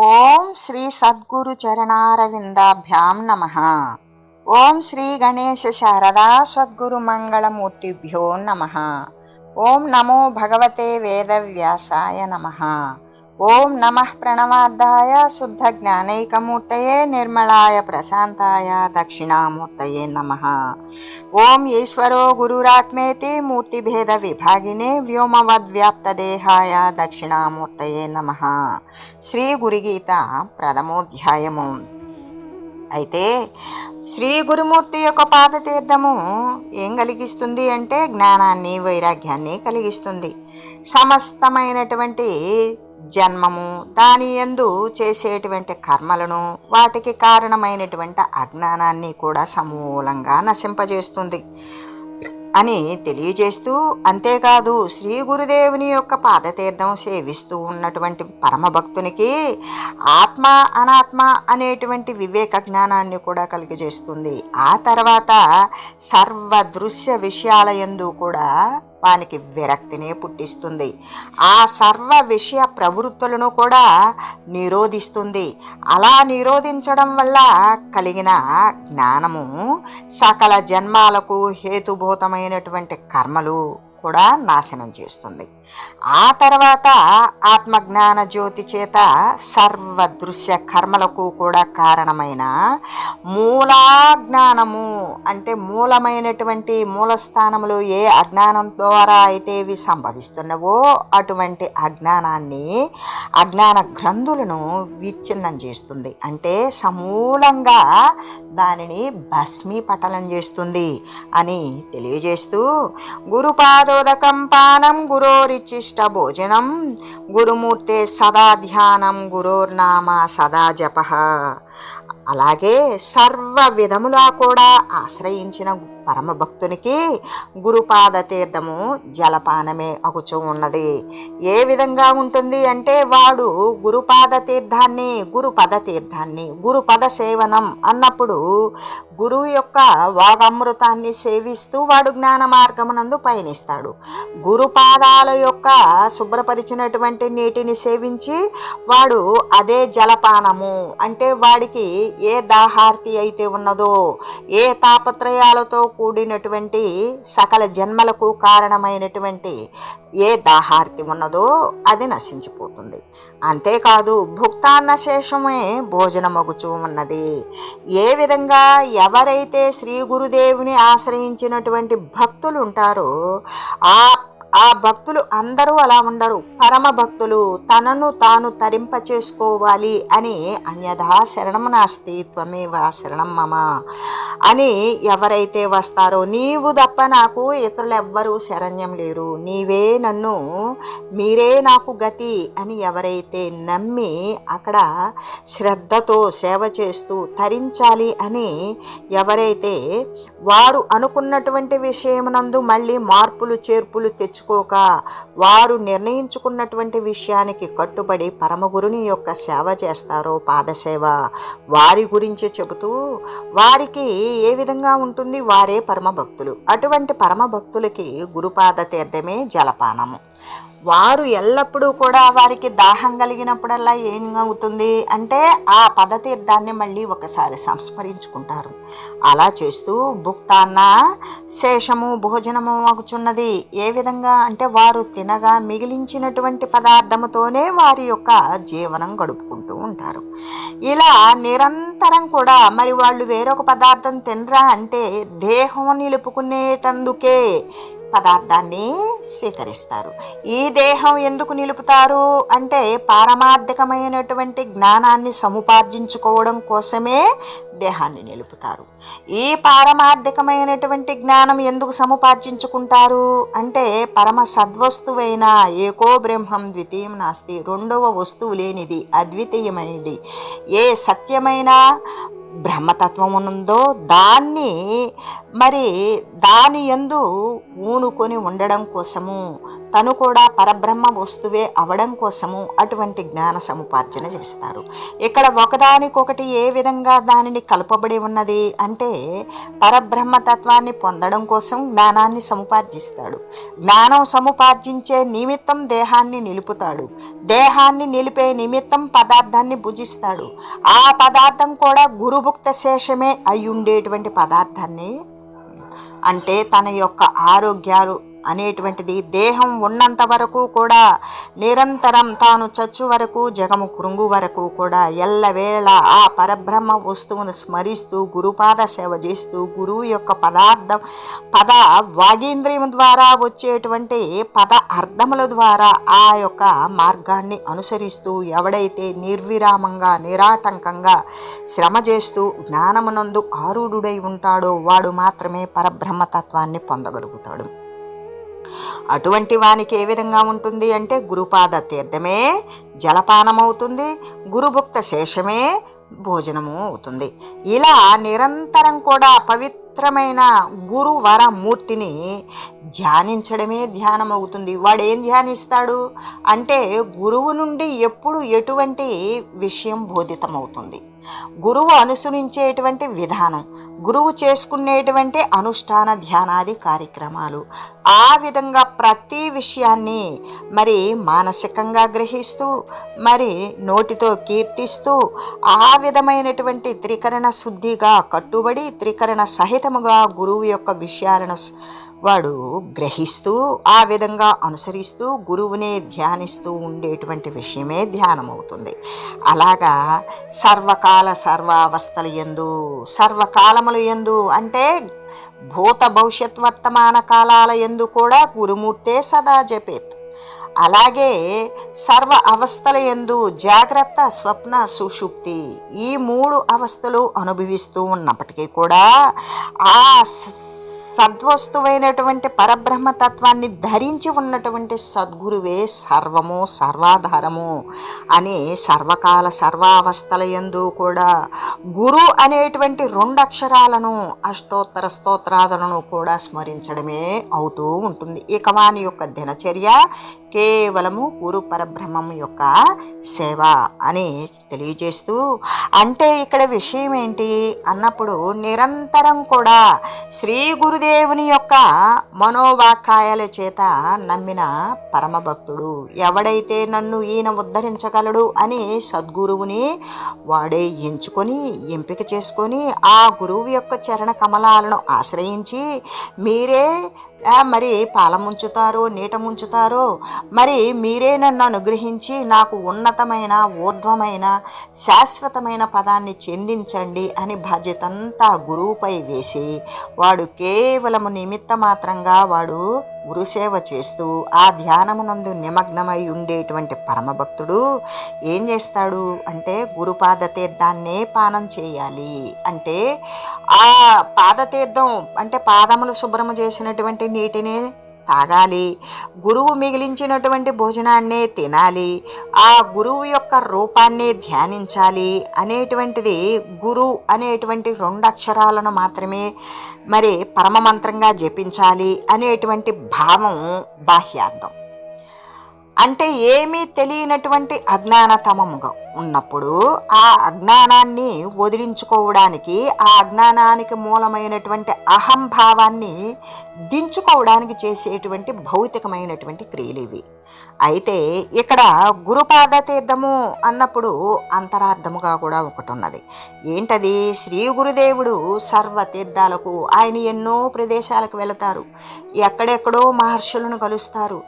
ఓం శ్రీ సద్గురు చరణారవిందాభ్యాం నమః. ఓం శ్రీ గణేశ శారదా సద్గురు మంగళమూర్తిభ్యో నమః. ఓం నమో భగవతే వేదవ్యాసాయ నమః. ఓం నమః ప్రణవార్థాయ శుద్ధ జ్ఞానైకమూర్తయే నిర్మలాయ ప్రశాంతాయ దక్షిణామూర్తయే నమః. ఓం ఈశ్వరో గురురాత్మేతి మూర్తిభేద విభాగినే వ్యోమవద్వ్యాప్తదేహాయ దక్షిణామూర్తయే నమః. శ్రీ గురుగీత ప్రథమోధ్యాయము. అయితే శ్రీ గురుమూర్తి యొక్క పాదతీర్థము ఏం కలిగిస్తుంది అంటే జ్ఞానాన్ని, వైరాగ్యాన్ని కలిగిస్తుంది. సమస్తమైనటువంటి జన్మము, దాని యందు చేసేటువంటి కర్మలను, వాటికి కారణమైనటువంటి అజ్ఞానాన్ని కూడా సమూలంగా నశింపజేస్తుంది అని తెలియజేస్తూ, అంతేకాదు శ్రీ గురుదేవుని యొక్క పాదతీర్థం సేవిస్తూ ఉన్నటువంటి పరమభక్తునికి ఆత్మ అనాత్మ అనేటువంటి వివేక జ్ఞానాన్ని కూడా కలిగజేస్తుంది. ఆ తర్వాత సర్వదృశ్య విషయాల యందు కూడా వానికి విరక్తిని పుట్టిస్తుంది. ఆ సర్వ విషయ ప్రవృత్తులను కూడా నిరోధిస్తుంది. అలా నిరోధించడం వల్ల కలిగిన జ్ఞానము సకల జన్మాలకు హేతుభూతమైనటువంటి కర్మలు కూడా నాశనం చేస్తుంది. ఆ తర్వాత ఆత్మజ్ఞాన జ్యోతి చేత సర్వదృశ్య కర్మలకు కూడా కారణమైన మూలాజ్ఞానము అంటే మూలమైనటువంటి మూలస్థానములు ఏ అజ్ఞానం ద్వారా అయితే ఇవి సంభవిస్తున్నవో అటువంటి అజ్ఞానాన్ని, అజ్ఞాన గ్రంథులను విచ్ఛిన్నం చేస్తుంది. అంటే సమూలంగా దానిని భస్మీపటలం చేస్తుంది అని తెలియజేస్తూ, గురుపాదోదకం పానం గురోరిచిష్ట భోజనం గురుమూర్తే సదా ధ్యానం గురోర్నామ సదా జపః. అలాగే సర్వ విధములా కూడా ఆశ్రయించిన పరమభక్తునికి గురుపాద తీర్థము జలపానమే అగుచూ ఉన్నది. ఏ విధంగా ఉంటుంది అంటే వాడు గురుపాద తీర్థాన్ని, గురుపద తీర్థాన్ని, గురుపద సేవనం అన్నప్పుడు గురువు యొక్క వాగమృతాన్ని సేవిస్తూ వాడు జ్ఞాన మార్గమునందు పయనిస్తాడు. గురుపాదాల యొక్క శుభ్రపరిచినటువంటి నీటిని సేవించి వాడు అదే జలపానము అంటే వాడికి ఏ దాహార్తి అయితే ఉన్నదో, ఏ తాపత్రయాలతో కూడినటువంటి సకల జన్మలకు కారణమైనటువంటి ఏ దాహార్తి ఉన్నదో అది నశించిపోతుంది. అంతేకాదు భుక్తాన్న శేషమే భోజనమగుచూ ఉన్నది. ఏ విధంగా ఎవరైతే శ్రీ గురుదేవుని ఆశ్రయించినటువంటి భక్తులు ఉంటారో ఆ భక్తులు అందరూ అలా ఉండరు. పరమ భక్తులు తనను తాను తరింప చేసుకోవాలి అని అన్యథా శరణం నాస్తి త్వమేవ శరణం మమ అని ఎవరైతే వస్తారో, నీవు తప్ప నాకు ఇతరులెవ్వరూ శరణ్యం లేరు, నీవే నన్ను, మీరే నాకు గతి అని ఎవరైతే నమ్మి అక్కడ శ్రద్ధతో సేవ చేస్తూ తరించాలి అని ఎవరైతే వారు అనుకున్నటువంటి విషయమునందు మళ్ళీ మార్పులు చేర్పులు తెచ్చుకోక వారు నిర్ణయించుకున్నటువంటి విషయానికి కట్టుబడి పరమగురుని యొక్క సేవ చేస్తారో, పాదసేవ, వారి గురించి చెబుతూ వారికి ఏ విధంగా ఉంటుంది, వారే పరమభక్తులు. అటువంటి పరమభక్తులకి గురుపాద తీర్థమే జలపానము. వారు ఎల్లప్పుడూ కూడా వారికి దాహం కలిగినప్పుడల్లా ఏం అవుతుంది అంటే ఆ పదతీర్థాన్ని మళ్ళీ ఒకసారి సంస్మరించుకుంటారు. అలా చేస్తూ భుక్తాన్న శేషము భోజనము అగుచున్నది. ఏ విధంగా అంటే వారు తినగా మిగిలించినటువంటి పదార్థముతోనే వారి యొక్క జీవనం గడుపుకుంటూ ఉంటారు. ఇలా నిరంతరం కూడా మరి వాళ్ళు వేరొక పదార్థం తినరా అంటే దేహం నిలుపుకునేటందుకే పదార్థాన్ని స్వీకరిస్తారు. ఈ దేహం ఎందుకు నిలుపుతారు అంటే పారమార్థికమైనటువంటి జ్ఞానాన్ని సముపార్జించుకోవడం కోసమే దేహాన్ని నిలుపుతారు. ఈ పారమార్థికమైనటువంటి జ్ఞానం ఎందుకు సముపార్జించుకుంటారు అంటే పరమ సద్వస్తువైన ఏకో బ్రహ్మం ద్వితీయం నాస్తి, రెండవ వస్తువు లేనిది అద్వితీయమైనది ఏ సత్యమైన బ్రహ్మతత్వం ఉందో దాన్ని మరి దాని యందు ఊనుకొని ఉండడం కోసము తను కూడా పరబ్రహ్మ వస్తువే అవడం కోసము అటువంటి జ్ఞాన సముపార్జన చేస్తారు. ఇక్కడ ఒకదానికొకటి ఏ విధంగా దానిని కలపబడి ఉన్నది అంటే పరబ్రహ్మతత్వాన్ని పొందడం కోసం జ్ఞానాన్ని సముపార్జిస్తాడు. జ్ఞానం సముపార్జించే నిమిత్తం దేహాన్ని నిలుపుతాడు. దేహాన్ని నిలిపే నిమిత్తం పదార్థాన్ని భుజిస్తాడు. ఆ పదార్థం కూడా గురుభుక్త శేషమే అయి ఉండేటువంటి పదార్థాన్ని, అంటే తన యొక్క ఆరోగ్యాలు అనేటువంటిది దేహం ఉన్నంత వరకు కూడా నిరంతరం తాను చచ్చు వరకు జగము కృంగు వరకు కూడా ఎల్లవేళ ఆ పరబ్రహ్మ వస్తువును స్మరిస్తూ గురుపాద సేవ చేస్తూ గురువు యొక్క పద వాగీంద్రియం ద్వారా వచ్చేటువంటి పద అర్థముల ద్వారా ఆ యొక్క మార్గాన్ని అనుసరిస్తూ ఎవడైతే నిర్విరామంగా నిరాటంకంగా శ్రమ చేస్తూ జ్ఞానమునందు ఆరూఢుడై ఉంటాడో వాడు మాత్రమే పరబ్రహ్మతత్వాన్ని పొందగలుగుతాడు. అటువంటి వానికి ఏ విధంగా ఉంటుంది అంటే గురుపాద తీర్థమే జలపానమవుతుంది, గురుభుక్త శేషమే భోజనము అవుతుంది. ఇలా నిరంతరం కూడా పవిత్రమైన గురువర మూర్తిని ధ్యానించడమే ధ్యానం అవుతుంది. వాడు ఏం ధ్యానిస్తాడు అంటే గురువు నుండి ఎప్పుడు ఎటువంటి విషయం బోధితమవుతుంది, గురువు అనుసరించేటువంటి విధానం, గురువు చేసుకునేటువంటి అనుష్ఠాన ధ్యానాది కార్యక్రమాలు, ఆ విధంగా ప్రతి విషయాన్ని మరి మానసికంగా గ్రహిస్తూ మరి నోటితో కీర్తిస్తూ ఆ విధమైనటువంటి త్రికరణ శుద్ధిగా కట్టుబడి త్రికరణ సహితముగా గురువు యొక్క విషయాలను వాడు గ్రహిస్తూ ఆ విధంగా అనుసరిస్తూ గురువునే ధ్యానిస్తూ ఉండేటువంటి విషయమే ధ్యానం అవుతుంది. అలాగా సర్వకాల సర్వావస్థల యందు సర్వకాలముల యందు అంటే భూత భవిష్యత్ వర్తమాన కాలాల యందు కూడా గురుమూర్తే సదా జపేత్. అలాగే సర్వ అవస్థల యందు జాగ్రత్త స్వప్న సుషుప్తి ఈ 3 అవస్థలు అనుభవిస్తూ ఉన్నప్పటికీ కూడా ఆ సద్వస్తువైనటువంటి పరబ్రహ్మతత్వాన్ని ధరించి ఉన్నటువంటి సద్గురువే సర్వము సర్వాధారము అని సర్వకాల సర్వావస్థల యందు కూడా గురు అనేటువంటి 2 అక్షరాలను అష్టోత్తర స్తోత్రాలను కూడా స్మరించడమే అవుతూ ఉంటుంది. ఇక వాని యొక్క దినచర్య కేవలము గురు పరబ్రహ్మం యొక్క సేవ అని తెలియజేస్తూ, అంటే ఇక్కడ విషయం ఏంటి అన్నప్పుడు నిరంతరం కూడా శ్రీ గురుదేవుని యొక్క మనోవాకాయాల చేత నమ్మిన పరమభక్తుడు ఎవడైతే నన్ను ఈయన ఉద్ధరించగలడు అని సద్గురువుని వాడే ఎంపిక చేసుకొని ఆ గురువు యొక్క చరణ కమలాలను ఆశ్రయించి మీరే మరి పాల ముంచుతారో నీట ముంచుతారో మరి మీరే నన్ను అనుగ్రహించి నాకు ఉన్నతమైన ఊర్ధ్వమైన శాశ్వతమైన పదాన్ని చెందించండి అని బాధ్యతంతా గురువుపై వేసి వాడు కేవలము నిమిత్త మాత్రంగా వాడు గురుసేవ చేస్తూ ఆ ధ్యానమునందు నిమగ్నమై ఉండేటువంటి పరమభక్తుడు ఏం చేస్తాడు అంటే గురుపాద తీర్థాన్నే పానం చేయాలి. అంటే ఆ పాదతీర్థం అంటే పాదములు శుభ్రము చేసినటువంటి నీటిని తాగాలి, గురువు మిగిలించినటువంటి భోజనాన్నే తినాలి, ఆ గురువు యొక్క రూపాన్నే ధ్యానించాలి అనేటువంటిది గురు అనేటువంటి 2 అక్షరాలను మాత్రమే మరి పరమమంత్రంగా జపించాలి అనేటువంటి భావం బాహ్యార్థం. అంటే ఏమీ తెలియనటువంటి అజ్ఞానతమముగా ఉన్నప్పుడు ఆ అజ్ఞానాన్ని వదిలించుకోవడానికి ఆ అజ్ఞానానికి మూలమైనటువంటి అహంభావాన్ని దించుకోవడానికి చేసేటువంటి భౌతికమైనటువంటి క్రియలు ఇవి. అయితే ఇక్కడ గురుపాద తీర్థము అన్నప్పుడు అంతరార్థముగా కూడా ఒకటి ఉన్నది. ఏంటది? శ్రీ గురుదేవుడు సర్వ తీర్థాలకు ఆయన ఎన్నో ప్రదేశాలకు వెళతారు, ఎక్కడెక్కడో మహర్షులను కలుస్తారు,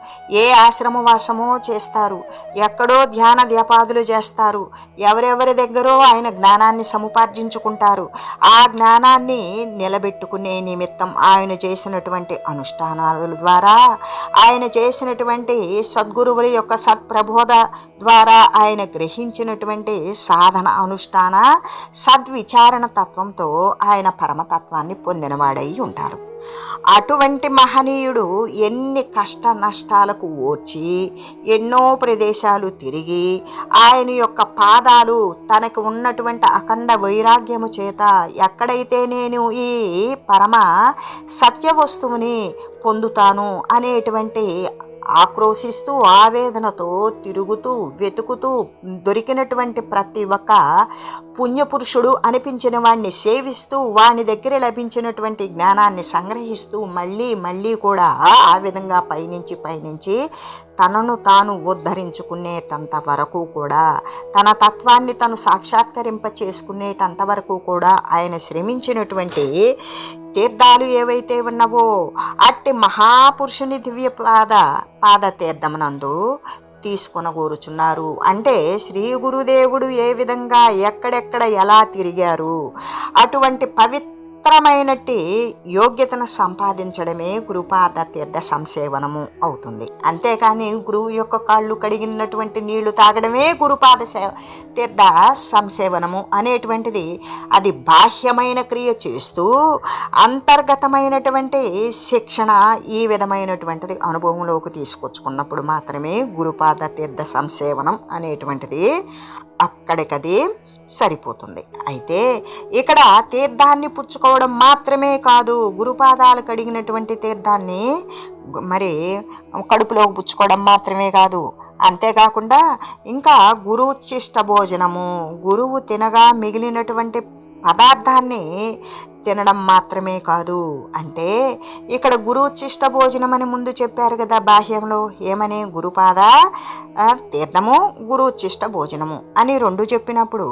ఏ ఆశ్రమవాసమో చేస్తారు, ఎక్కడో ధ్యాన ధ్యాపాదులు చేస్తారు, ఎవరెవరి దగ్గరో ఆయన జ్ఞానాన్ని సముపార్జించుకుంటారు. ఆ జ్ఞానాన్ని నిలబెట్టుకునే నిమిత్తం ఆయన చేసినటువంటి అనుష్ఠానాల ద్వారా ఆయన చేసినటువంటి సద్గురువుల యొక్క సత్ప్రబోధ ద్వారా ఆయన గ్రహించినటువంటి సాధన అనుష్ఠాన సద్విచారణ తత్వంతో ఆయన పరమతత్వాన్ని పొందినవాడై ఉంటారు. అటువంటి మహనీయుడు ఎన్ని కష్ట నష్టాలకు ఓర్చి ఎన్నో ప్రదేశాలు తిరిగి ఆయన యొక్క పాదాలు తనకు ఉన్నటువంటి అఖండ వైరాగ్యము చేత ఎక్కడైతే నేను ఈ పరమ సత్య వస్తువుని పొందుతాను అనేటువంటి ఆక్రోశిస్తూ ఆవేదనతో తిరుగుతూ వెతుకుతూ దొరికినటువంటి ప్రతి ఒక్క పుణ్యపురుషుడు అనిపించిన వాడిని సేవిస్తూ వాని దగ్గర లభించినటువంటి జ్ఞానాన్ని సంగ్రహిస్తూ మళ్ళీ మళ్ళీ కూడా ఆ విధంగా పైనుంచి తనను తాను ఉద్ధరించుకునేటంత వరకు కూడా, తన తత్వాన్ని తను సాక్షాత్కరింప చేసుకునేటంత వరకు కూడా ఆయన శ్రమించినటువంటి తీర్థాలు ఏవైతే ఉన్నవో అట్టి మహాపురుషుని దివ్య పాద తీర్థమునందు తీసుకొనగోరుచున్నారు. అంటే శ్రీ గురుదేవుడు ఏ విధంగా ఎక్కడెక్కడ ఎలా తిరిగారు అటువంటి పవిత్రమైనట్టి యోగ్యతను సంపాదించడమే గురుపాద తీర్థ సంసేవనము అవుతుంది. అంతేకాని గురువు యొక్క కాళ్ళు కడిగినటువంటి నీళ్లు తాగడమే గురుపాద తీర్థ సంసేవనము అనేటువంటిది అది బాహ్యమైన క్రియ చేస్తూ అంతర్గతమైనటువంటి శిక్షణ ఈ విధమైనటువంటిది అనుభవంలోకి తీసుకొచ్చుకున్నప్పుడు మాత్రమే గురుపాద తీర్థ సంసేవనం అనేటువంటిది అక్కడికది సరిపోతుంది. అయితే ఇక్కడ తీర్థాన్ని పుచ్చుకోవడం మాత్రమే కాదు, గురుపాదాలు కడిగినటువంటి తీర్థాన్ని మరి కడుపులోకి పుచ్చుకోవడం మాత్రమే కాదు, అంతేకాకుండా ఇంకా గురువుచ్చిష్ట భోజనము, గురువు తినగా మిగిలినటువంటి పదార్థాన్ని తినడం మాత్రమే కాదు. అంటే ఇక్కడ గురువుచ్చిష్ట భోజనం అని ముందు చెప్పారు కదా బాహ్యంలో, ఏమని గురుపాద తీర్థము గురువుచ్చిష్ట భోజనము అని రెండు చెప్పినప్పుడు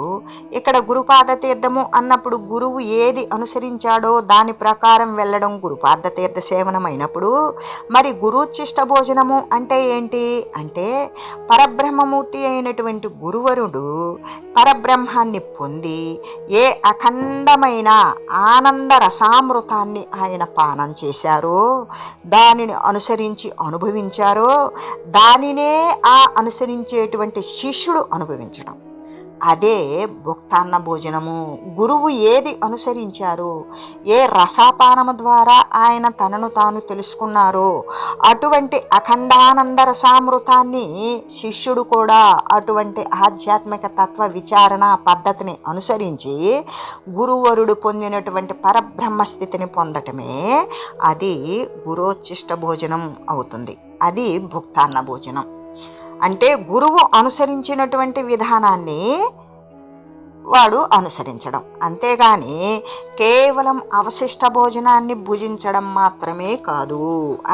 ఇక్కడ గురుపాద తీర్థము అన్నప్పుడు గురువు ఏది అనుసరించాడో దాని ప్రకారం వెళ్ళడం గురుపాద తీర్థ సేవనం అయినప్పుడు, మరి గురువుచ్చిష్ట భోజనము అంటే ఏంటి అంటే పరబ్రహ్మమూర్తి అయినటువంటి గురువరుడు పరబ్రహ్మాన్ని పొంది ఏ అఖండమైన ఆనంద రసామృతాన్ని ఆయన పానం చేశారో, దానిని అనుసరించి అనుభవించారో, దానినే ఆ అనుసరించేటువంటి శిష్యుడు అనుభవించడం, అదే భుక్తాన్న భోజనము. గురువు ఏది అనుసరించారో, ఏ రసాపానము ద్వారా ఆయన తనను తాను తెలుసుకున్నారో అటువంటి అఖండానంద రసామృతాన్ని శిష్యుడు కూడా అటువంటి ఆధ్యాత్మిక తత్వ విచారణ పద్ధతిని అనుసరించి గురువరుడు పొందినటువంటి పరబ్రహ్మ స్థితిని పొందటమే అది గురోచ్చిష్ట భోజనం అవుతుంది. అది భుక్తాన్న భోజనం. అంటే గురువు అనుసరించినటువంటి విధానాన్ని వాడు అనుసరించడం, అంతేగాని కేవలం అవశిష్ట భోజనాన్ని భుజించడం మాత్రమే కాదు.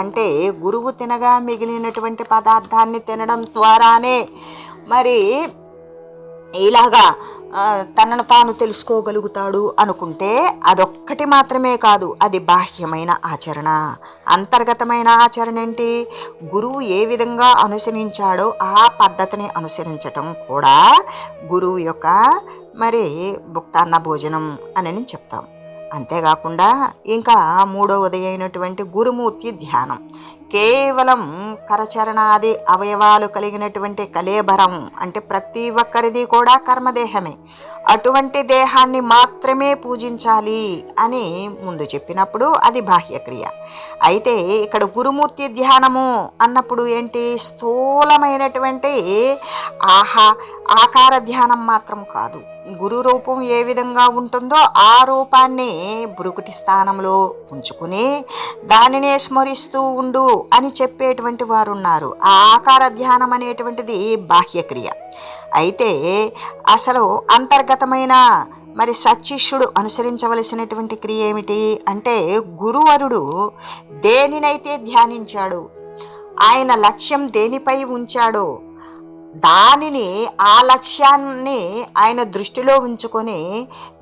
అంటే గురువు తినగా మిగిలినటువంటి పదార్థాన్ని తినడం ద్వారానే మరి ఇలాగా తనను తాను తెలుసుకోగలుగుతాడు అనుకుంటే అదొక్కటి మాత్రమే కాదు, అది బాహ్యమైన ఆచరణ. అంతర్గతమైన ఆచరణ ఏంటి? గురువు ఏ విధంగా అనుసరించాడో ఆ పద్ధతిని అనుసరించటం కూడా గురువు యొక్క మరి భుక్తాన్న భోజనం అని చెప్తాం. అంతేకాకుండా ఇంకా మూడవది అయినటువంటి గురుమూర్తి ధ్యానం. కేవలం కరచరణాది అవయవాలు కలిగినటువంటి కలేబరం, అంటే ప్రతి ఒక్కరిది కూడా కర్మదేహమే, అటువంటి దేహాన్ని మాత్రమే పూజించాలి అని ముందు చెప్పినప్పుడు అది బాహ్యక్రియ. అయితే ఇక్కడ గురుమూర్తి ధ్యానము అన్నప్పుడు ఏంటి? స్థూలమైనటువంటి ఆకార ధ్యానం మాత్రం కాదు. గురు రూపం ఏ విధంగా ఉంటుందో ఆ రూపాన్ని బురుకుటి స్థానంలో ఉంచుకుని దానినే స్మరిస్తూ ఉండు అని చెప్పేటువంటి వారు ఉన్నారు. ఆ ఆకార ధ్యానం అనేటువంటిది బాహ్యక్రియ. అయితే అసలు అంతర్గతమైన మరి సచ్చిష్యుడు అనుసరించవలసినటువంటి క్రియ ఏమిటి అంటే, గురువరుడు దేనినైతే ధ్యానించాడో, ఆయన లక్ష్యం దేనిపై ఉంచాడో దానిని, ఆ లక్ష్యాన్ని ఆయన దృష్టిలో ఉంచుకొని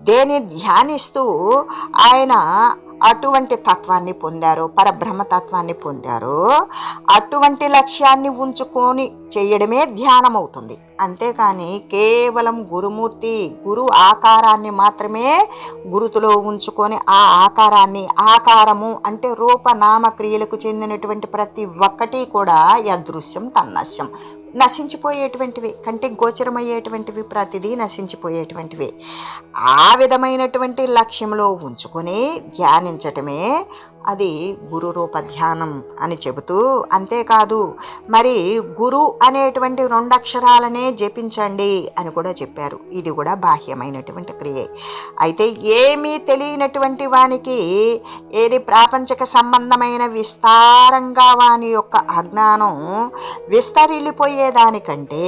దేని ధ్యానిస్తూ ఆయన అటువంటి తత్వాన్ని పొందారో, పరబ్రహ్మ తత్వాన్ని పొందారో, అటువంటి లక్ష్యాన్ని ఉంచుకొని చేయడమే ధ్యానం అవుతుంది. అంతేకాని కేవలం గురుమూర్తి గురు ఆకారాన్ని మాత్రమే గురుతులో ఉంచుకొని ఆ ఆకారాన్ని, ఆకారము అంటే రూపనామ క్రియలకు చెందినటువంటి ప్రతి ఒక్కటి కూడా యదృశ్యం తన్నశ్యం, నశించిపోయేటువంటివి, కంటికి గోచరమయ్యేటువంటివి ప్రతిదీ నశించిపోయేటువంటివి. ఆ విధమైనటువంటి లక్ష్యంలో ఉంచుకొని ధ్యానించటమే అది గురు రూప ధ్యానం అని చెబుతూ, అంతేకాదు మరి గురు అనేటువంటి 2 అక్షరాలనే జపించండి అని కూడా చెప్పారు. ఇది కూడా బాహ్యమైనటువంటి క్రియే. అయితే ఏమీ తెలియనటువంటి వానికి ఏది ప్రాపంచిక సంబంధమైన విస్తారంగా వాని యొక్క అజ్ఞానం విస్తరిల్లిపోయేదానికంటే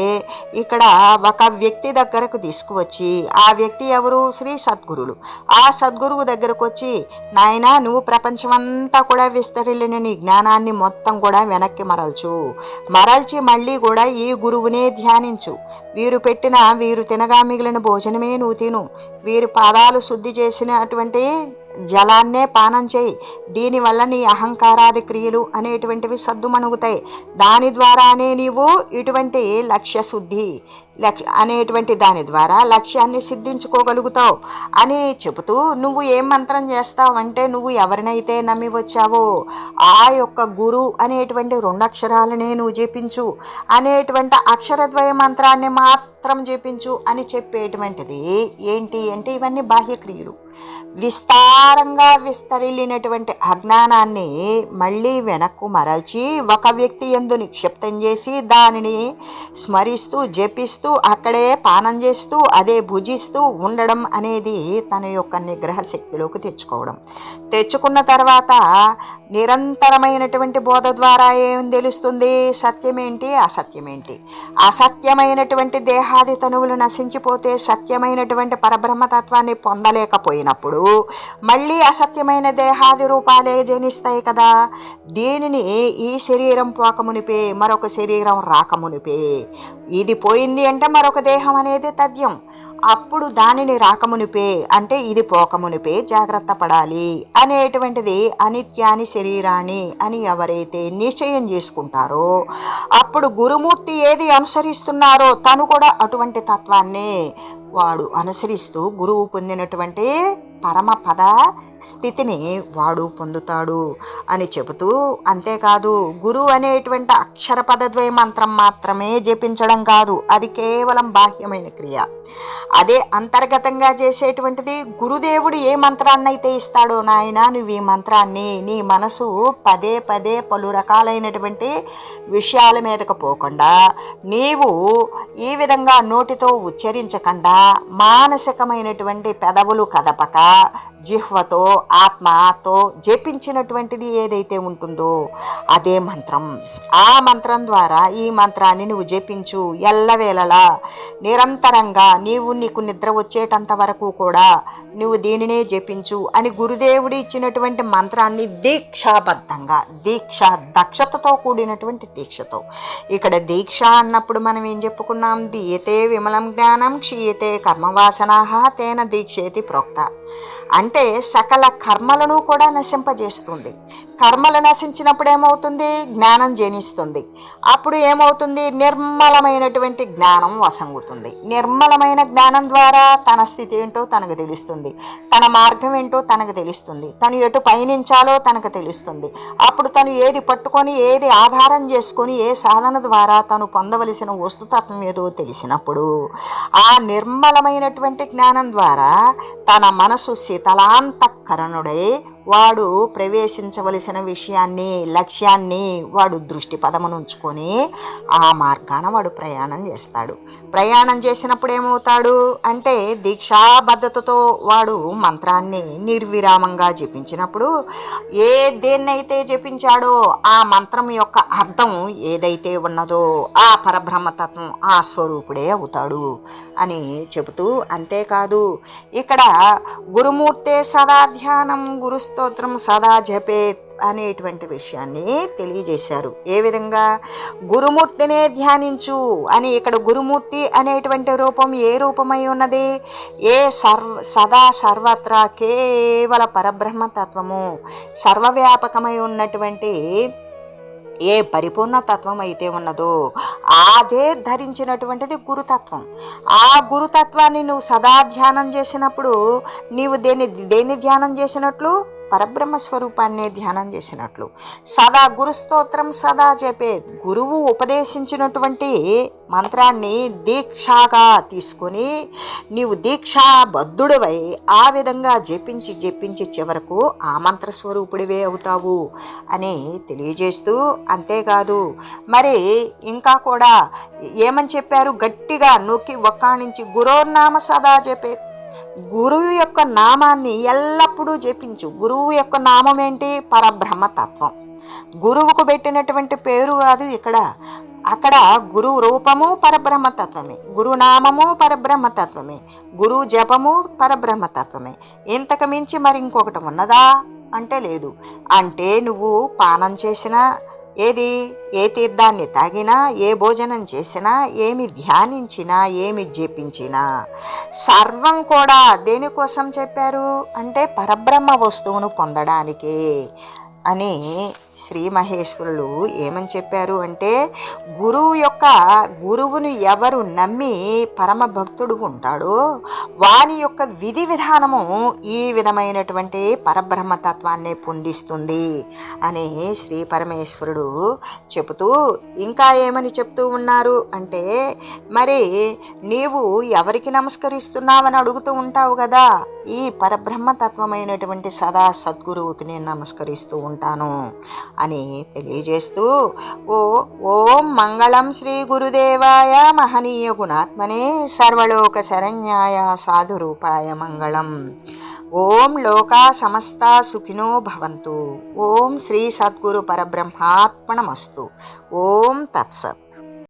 ఇక్కడ ఒక వ్యక్తి దగ్గరకు తీసుకువచ్చి, ఆ వ్యక్తి ఎవరు? శ్రీ సద్గురులు. ఆ సద్గురువు దగ్గరకు వచ్చి, నాయనా నువ్వు ప్రపంచమంతా కూడా విస్తరిల్లిన నీ జ్ఞానాన్ని మొత్తం కూడా వెనక్కి మరల్చి మళ్ళీ కూడా ఈ గురువునే ధ్యానించు. వీరు తినగా మిగిలిన భోజనమే నువ్వు తిను. వీరి పాదాలు శుద్ధి చేసినటువంటి జలాన్నే పానం చేయి. దీనివల్ల నీ అహంకారాది క్రియలు అనేటువంటివి సద్దుమణుగుతాయి. దాని ద్వారానే నీవు ఇటువంటి లక్ష్యశుద్ధి అనేటువంటి దాని ద్వారా లక్ష్యాన్ని సిద్ధించుకోగలుగుతావు అని చెబుతూ, నువ్వు ఏం మంత్రం చేస్తావు అంటే, నువ్వు ఎవరినైతే నమ్మి వచ్చావో ఆ యొక్క గురు అనేటువంటి 2 అక్షరాలనే నువ్వు జపించు, అనేటువంటి అక్షరద్వయ మంత్రాన్ని మాత్రం జపించు అని చెప్పేటువంటిది ఏంటి అంటే, ఇవన్నీ బాహ్యక్రియలు. విస్తారంగా విస్తరిల్లినటువంటి అజ్ఞానాన్ని మళ్ళీ వెనక్కు మరల్చి ఒక వ్యక్తి యందు నిక్షిప్తం చేసి దానిని స్మరిస్తూ జపిస్తూ అక్కడే పానం చేస్తూ అదే భుజిస్తూ ఉండడం అనేది తన యొక్క నిగ్రహ శక్తిలోకి తెచ్చుకున్న తర్వాత నిరంతరమైనటువంటి బోధ ద్వారా ఏం తెలుస్తుంది? సత్యమేంటి, అసత్యమేంటి. అసత్యమైనటువంటి దేహాది తనువులు నశించిపోతే సత్యమైనటువంటి పరబ్రహ్మతత్వాన్ని పొందలేకపోయినప్పుడు మళ్ళీ అసత్యమైన దేహాది రూపాలే జనిస్తాయి కదా. దీనిని ఈ శరీరం పోకమునిపే మరొక శరీరం రాకమునిపే, ఇది పోయింది అంటే మరొక దేహం అనేది తథ్యం. అప్పుడు దానిని రాకమునిపే అంటే ఇది పోకమునిపే జాగ్రత్త పడాలి అనేటువంటిది అనిత్యాని శరీరాన్ని అని ఎవరైతే నిశ్చయం చేసుకుంటారో, అప్పుడు గురుమూర్తి ఏది అనుసరిస్తున్నారో తను కూడా అటువంటి తత్వాన్నే వాడు అనుసరిస్తూ గురువు పొందినటువంటి పరమపద స్థితిని వాడు పొందుతాడు అని చెబుతూ, అంతేకాదు గురువు అనేటువంటి అక్షర పదద్వయ మంత్రం మాత్రమే జపించడం కాదు, అది కేవలం బాహ్యమైన క్రియ. అదే అంతర్గతంగా చేసేటువంటిది. గురుదేవుడు ఏ మంత్రాన్ని అయితే ఇస్తాడో, నాయన నువ్వు ఈ మంత్రాన్ని నీ మనసు పదే పదే పలు రకాలైనటువంటి విషయాల మీదకు పోకుండా, నీవు ఈ విధంగా నోటితో ఉచ్చరించకుండా, మానసికమైనటువంటి పెదవులు కదపక జిహ్వతో ఆత్మతో జపించినటువంటిది ఏదైతే ఉంటుందో అదే మంత్రం. ఆ మంత్రం ద్వారా ఈ మంత్రాన్ని నువ్వు జపించు. ఎల్లవేళలా నిరంతరంగా నీకు నిద్ర వచ్చేటంత వరకు కూడా నువ్వు దీనినే జపించు అని గురుదేవుడు ఇచ్చినటువంటి మంత్రాన్ని దీక్షాబద్ధంగా, దక్షతతో కూడినటువంటి దీక్షతో. ఇక్కడ దీక్ష అన్నప్పుడు మనం ఏం చెప్పుకున్నాం? దీయతే విమలం జ్ఞానం క్షీయతే కర్మవాసనాః తేన దీక్షేతి ప్రోక్త. అంటే సకల కర్మలను కూడా నశింపజేస్తుంది. కర్మలు నశించినప్పుడు ఏమవుతుంది? జ్ఞానం జనిస్తుంది. అప్పుడు ఏమవుతుంది? నిర్మలమైనటువంటి జ్ఞానం వసంగుతుంది. నిర్మలమైన జ్ఞానం ద్వారా తన స్థితి ఏంటో తనకు తెలుస్తుంది, తన మార్గం ఏంటో తనకు తెలుస్తుంది, తను ఎటు పయనించాలో తనకు తెలుస్తుంది. అప్పుడు తను ఏది పట్టుకొని ఏది ఆధారం చేసుకొని ఏ సాధన ద్వారా తను పొందవలసిన వస్తుతత్వం ఏదో తెలిసినప్పుడు ఆ నిర్మలమైనటువంటి జ్ఞానం ద్వారా తన మనసు శీతలాంతఃకరణుడై వాడు ప్రవేశించవలసిన విషయాన్ని, లక్ష్యాన్ని వాడు దృష్టి పదమునుంచుకొని ఆ మార్గాన వాడు ప్రయాణం చేస్తాడు. ప్రయాణం చేసినప్పుడు ఏమవుతాడు అంటే, దీక్షాబద్ధతతో వాడు మంత్రాన్ని నిర్విరామంగా జపించినప్పుడు దేన్నైతే జపించాడో ఆ మంత్రం యొక్క అర్థం ఏదైతే ఉన్నదో ఆ పరబ్రహ్మతత్వం ఆ స్వరూపుడే అవుతాడు అని చెబుతూ, అంతేకాదు ఇక్కడ గురుమూర్తే సదా ధ్యానం గురు స్తోత్రం సదా జపేత్ అనేటువంటి విషయాన్ని తెలియజేశారు. ఏ విధంగా? గురుమూర్తినే ధ్యానించు అని. ఇక్కడ గురుమూర్తి అనేటువంటి రూపం ఏ రూపమై ఉన్నది? సదా సర్వత్రా కేవల పరబ్రహ్మతత్వము సర్వవ్యాపకమై ఉన్నటువంటి ఏ పరిపూర్ణ తత్వం అయితే ఉన్నదో అదే ధరించినటువంటిది గురుతత్వం. ఆ గురుతత్వాన్ని నువ్వు సదా ధ్యానం చేసినప్పుడు నీవు దేన్ని ధ్యానం చేసినట్లు? పరబ్రహ్మ స్వరూపాన్ని ధ్యానం చేసినట్లు. సదా గురు స్తోత్రం సదా చెప్పే గురువు ఉపదేశించినటువంటి మంత్రాన్ని దీక్షగా తీసుకొని నీవు దీక్షాబద్ధుడివై ఆ విధంగా జపించి జపించి చివరకు ఆ మంత్రస్వరూపుడివే అవుతావు అని తెలియజేస్తూ, అంతేకాదు మరి ఇంకా కూడా ఏమని చెప్పారు, గట్టిగా నొక్కి ఒక్కాణించి గురోర్నామ సదా చెప్పే గురువు యొక్క నామాన్ని ఎల్లప్పుడూ జపించు. గురువు యొక్క నామం ఏంటి? పరబ్రహ్మతత్వం. గురువుకు పెట్టినటువంటి పేరు కాదు ఇక్కడ. అక్కడ గురువు రూపము పరబ్రహ్మతత్వమే, గురునామము పరబ్రహ్మతత్వమే, గురువు జపము పరబ్రహ్మతత్వమే. ఇంతకు మించి మరి ఇంకొకటి ఉన్నదా అంటే లేదు. అంటే నువ్వు పానం చేసినా, ఏది ఏ తీర్థాన్ని తాగినా, ఏ భోజనం చేసినా, ఏమి ధ్యానించినా, ఏమి జపించినా సర్వం కూడా దేనికోసం చెప్పారు అంటే పరబ్రహ్మ వస్తువును పొందడానికే అని శ్రీ మహేశ్వరులు ఏమని చెప్పారు అంటే, గురువును ఎవరు నమ్మి పరమ భక్తుడు ఉంటాడో వాని యొక్క విధి విధానము ఈ విధమైనటువంటి పరబ్రహ్మతత్వాన్ని పొందిస్తుంది అని శ్రీ పరమేశ్వరుడు చెబుతూ, ఇంకా ఏమని చెప్తూ ఉన్నారు అంటే, మరి నీవు ఎవరికి నమస్కరిస్తున్నావని అడుగుతూ ఉంటావు కదా, ఈ పరబ్రహ్మతత్వమైనటువంటి సదా సద్గురువుకి నేను నమస్కరిస్తూ ఉంటాను అని తెలియజేస్తూ, ఓం మంగళం శ్రీ గురుదేవాయ మహనీయ గుణాత్మనే సర్వలోక శరణ్యాయ సాధురూపాయ మంగళం. ఓం లోకా సమస్తా సుఖినో భవంతు. ఓం శ్రీ సద్గురు పరబ్రహ్మార్పణమస్తు. ఓం తత్సత్.